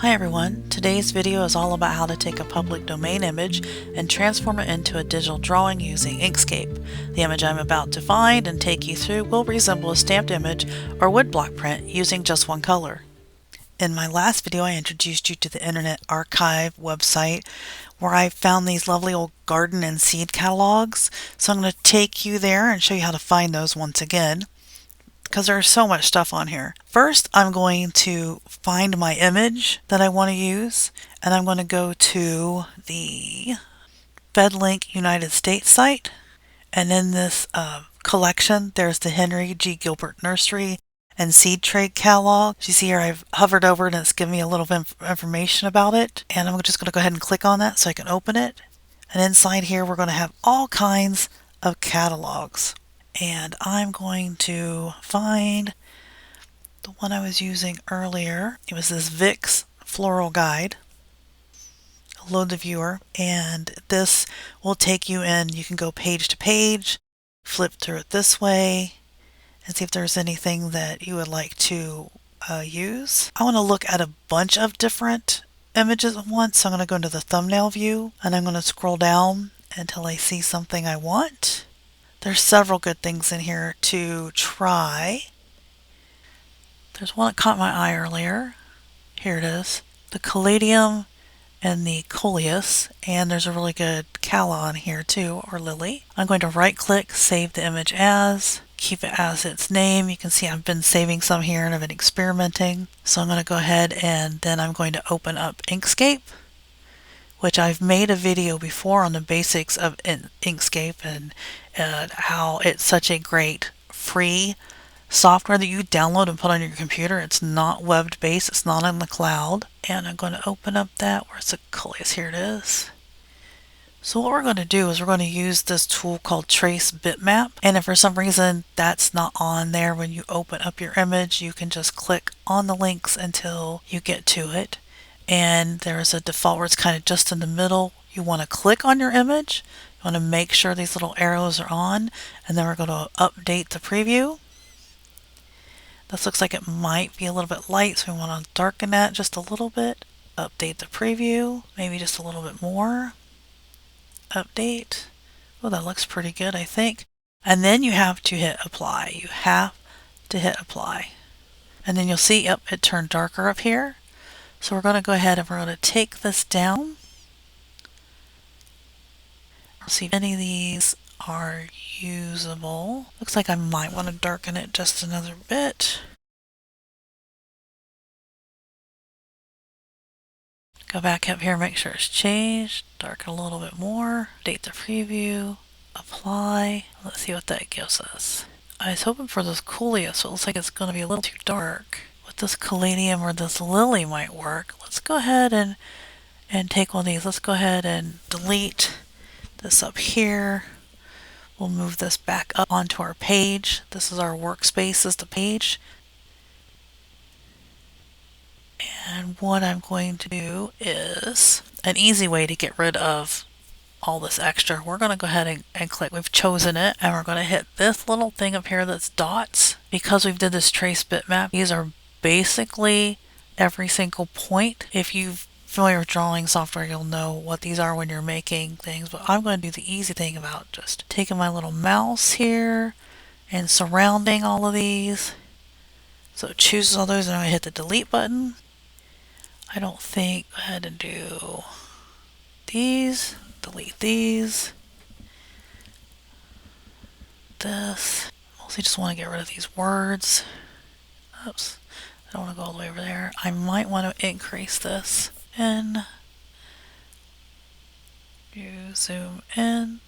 Hi everyone, today's video is all about how to take a public domain image and transform it into a digital drawing using Inkscape. The image I'm about to find and take you through will resemble a stamped image or woodblock print using just one color. In my last video I introduced you to the Internet Archive website where I found these lovely old garden and seed catalogs, so I'm going to take you there and show you how to find those once again, because there's so much stuff on here. First, I'm going to find my image that I want to use, and I'm going to go to the FedLink United States site, and in this collection, there's the Henry G. Gilbert Nursery and Seed Trade Catalog. As you see here, I've hovered over it and it's giving me a little information about it, and I'm just going to go ahead and click on that so I can open it. And inside here, we're going to have all kinds of catalogs. And I'm going to find the one I was using earlier. It was this Vic's Floral Guide. Load the viewer, and this will take you in. You can go page to page, flip through it this way, and see if there's anything that you would like to use. I want to look at a bunch of different images at once, so I'm going to go into the thumbnail view, and I'm going to scroll down until I see something I want. There's several good things in here to try. There's one that caught my eye earlier. Here it is. The Caladium and the Coleus. And there's a really good calla on here too, or lily. I'm going to right click, save the image as, keep it as its name. You can see I've been saving some here and I've been experimenting. So I'm going to go ahead and then I'm going to open up Inkscape, which I've made a video before on the basics of Inkscape and how it's such a great free software that you download and put on your computer. It's not web-based, it's not on the cloud. And I'm going to open up that. Where's the Coleus? Here it is. So what we're going to do is we're going to use this tool called Trace Bitmap. And if for some reason that's not on there when you open up your image, you can just click on the links until you get to it. And there's a default where it's kind of just in the middle. You want to click on your image. You want to make sure these little arrows are on, and then we're going to update the preview. This looks like it might be a little bit light, so we want to darken that just a little bit. Update the preview, maybe just a little bit more. Update. Oh, that looks pretty good, I think. And then you have to hit apply. You have to hit apply. And then you'll see, yep, it turned darker up here. So we're going to go ahead and we're going to take this down. I'll see if any of these are usable. Looks like I might want to darken it just another bit. Go back up here, make sure it's changed. Darken a little bit more. Update the preview. Apply. Let's see what that gives us. I was hoping for this Coleus, so it looks like it's going to be a little too dark. This Caladium or this lily might work. Let's go ahead and take one of these. Let's go ahead and delete this up here. We'll move this back up onto our page. This is our workspace, is the page. And what I'm going to do is an easy way to get rid of all this extra. We're going to go ahead and click. We've chosen it, and we're going to hit this little thing up here that's dots. Because we've did this trace bitmap, these are basically every single point. If you're familiar with drawing software, you'll know what these are when you're making things, but I'm going to do the easy thing about just taking my little mouse here and surrounding all of these. So it chooses all those, and I hit the delete button. I don't think, go ahead and do these, delete these, this. Mostly just want to get rid of these words. Oops. I don't want to go all the way over there. I might want to increase this and zoom in.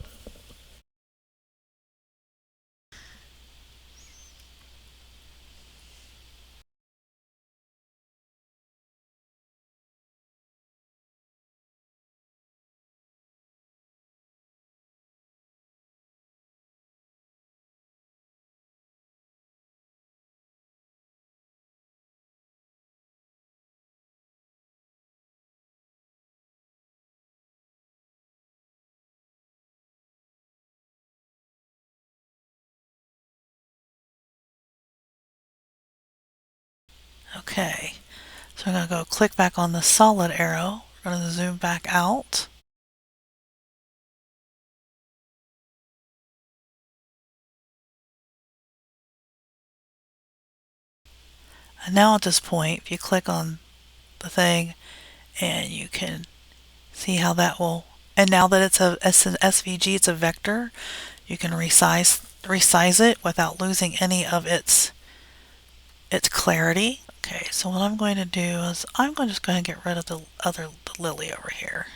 Okay, So I'm going to go click back on the solid arrow. We're going to zoom back out. And now at this point, if you click on the thing, and you can see how that will, and now that it's an SVG, it's a vector, you can resize it without losing any of its clarity. Okay, so what I'm going to do is I'm going to just go ahead and get rid of the lily over here.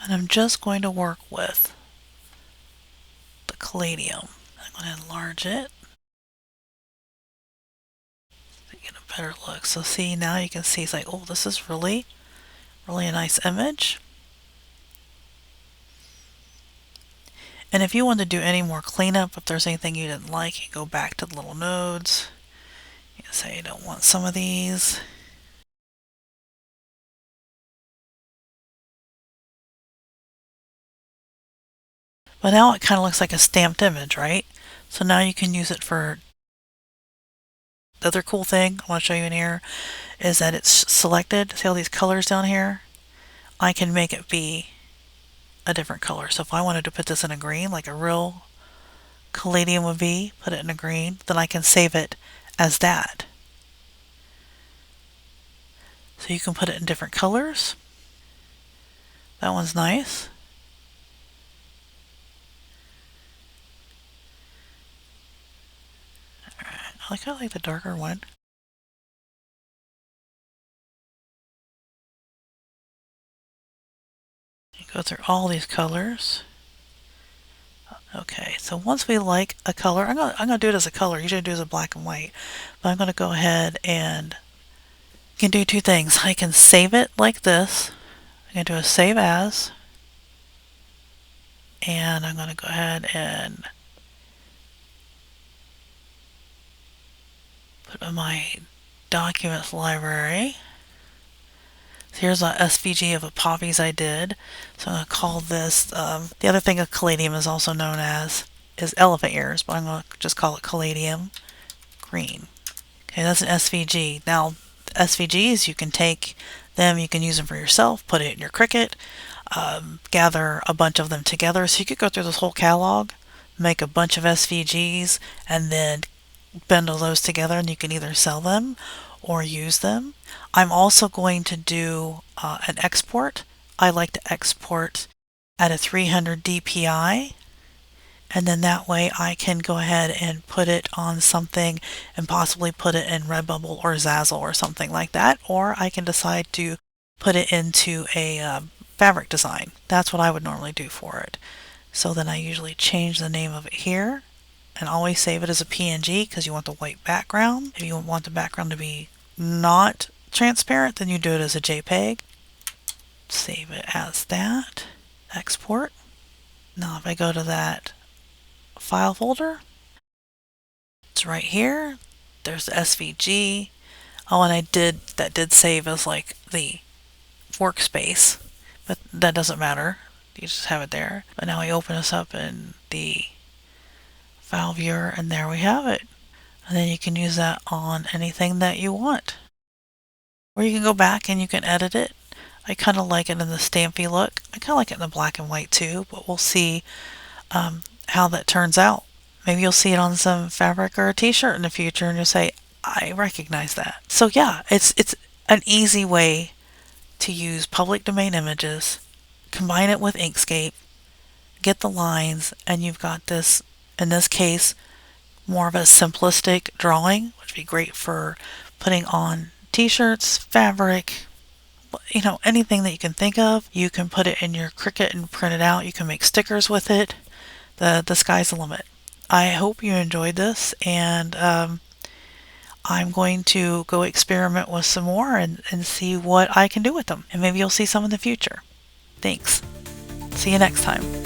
And I'm just going to work with the caladium. I'm going to enlarge it to get a better look. So see, now you can see it's like, oh, this is really a nice image. And if you want to do any more cleanup, if there's anything you didn't like, you go back to the little nodes. You can say you don't want some of these. But now it kind of looks like a stamped image, right? So now you can use it for... The other cool thing I want to show you in here is that it's selected. See all these colors down here? I can make it be a different color. So if I wanted to put this in a green, like a real caladium would be, put it in a green, then I can save it as that. So you can put it in different colors. That one's nice. I like the darker one. You go through all these colors. Okay, so once we like a color, I'm gonna do it as a color. Usually I do it as a black and white, but I'm gonna go ahead and you can do two things. I can save it like this. I'm gonna do a save as, and I'm gonna go ahead and put in my documents library. So here's a SVG of a poppies I did. So I'm going to call this, the other thing a caladium is also known as is elephant ears, but I'm going to just call it caladium green. Okay, that's an SVG. Now, SVGs, you can take them, you can use them for yourself, put it in your Cricut, gather a bunch of them together. So you could go through this whole catalog, make a bunch of SVGs, and then bundle those together, and you can either sell them or use them. I'm also going to do an export. I like to export at a 300 dpi, and then that way I can go ahead and put it on something and possibly put it in Redbubble or Zazzle or something like that, or I can decide to put it into a fabric design. That's what I would normally do for it. So then I usually change the name of it here and always save it as a PNG because you want the white background. If you want the background to be not transparent, then you do it as a JPEG. Save it as that. Export. Now if I go to that file folder, it's right here. There's the SVG. Oh, and that did save as like the workspace, but that doesn't matter. You just have it there. But now we open this up in the file viewer, and there we have it. And then you can use that on anything that you want. Or you can go back and you can edit it. I kind of like it in the stampy look. I kind of like it in the black and white too, but we'll see how that turns out. Maybe you'll see it on some fabric or a t-shirt in the future and you'll say, I recognize that. So yeah, it's an easy way to use public domain images, combine it with Inkscape, get the lines, and you've got this, in this case, more of a simplistic drawing, which would be great for putting on t-shirts, fabric, you know, anything that you can think of. You can put it in your Cricut and print it out. You can make stickers with it. The sky's the limit. I hope you enjoyed this, and I'm going to go experiment with some more and see what I can do with them. And maybe you'll see some in the future. Thanks. See you next time.